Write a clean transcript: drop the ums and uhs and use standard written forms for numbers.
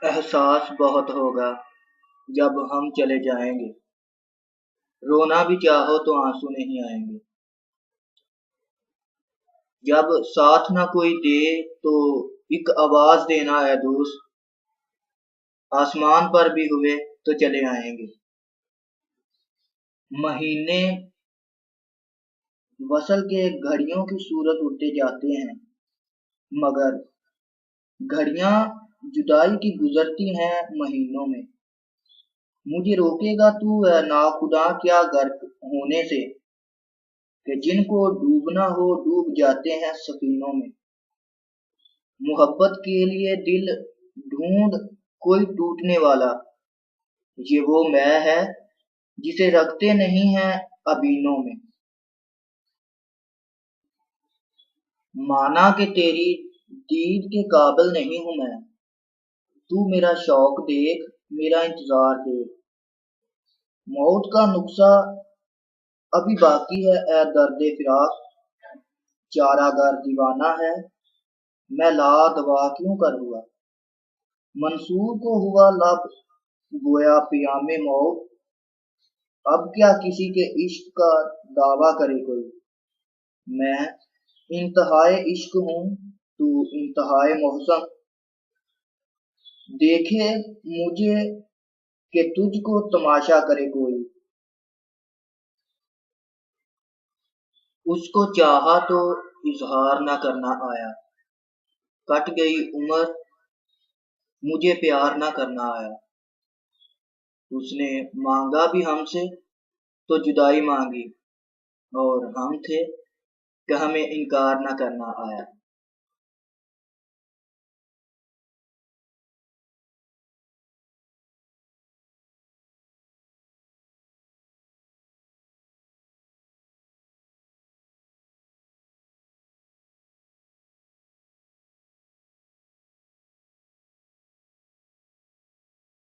احساس بہت ہوگا جب ہم چلے جائیں گے، رونا بھی چاہو تو آنسو نہیں آئیں گے۔ جب ساتھ نہ کوئی دے تو ایک آواز دینا اے دوست، آسمان پر بھی ہوئے تو چلے آئیں گے۔ مہینے وصل کے گھڑیوں کی صورت اٹھتے جاتے ہیں، مگر گھڑیاں جدائی کی گزرتی ہیں مہینوں میں۔ مجھے روکے گا تو اے ناخدا کیا غرق ہونے سے، کہ جن کو ڈوبنا ہو ڈوب جاتے ہیں سفینوں میں۔ محبت کے لیے دل ڈھونڈ کوئی ٹوٹنے والا، یہ وہ میں ہے جسے رکھتے نہیں ہیں ابینوں میں۔ مانا کہ تیری دید کے قابل نہیں ہوں میں، تو میرا شوق دیکھ، میرا انتظار دیکھ۔ موت کا نقصہ ابھی باقی ہے اے درد فراق، چارہ گر دیوانہ ہے میں لا دوا کیوں کر ہوا۔ منصور کو ہوا لب گویا پیام موت، اب کیا کسی کے عشق کا دعویٰ کرے کوئی۔ میں انتہائے عشق ہوں تو انتہائے محسن، دیکھے مجھے کہ تجھ کو تماشا کرے کوئی۔ اس کو چاہا تو اظہار نہ کرنا آیا، کٹ گئی عمر مجھے پیار نہ کرنا آیا۔ اس نے مانگا بھی ہم سے تو جدائی مانگی، اور ہم تھے کہ ہمیں انکار نہ کرنا آیا۔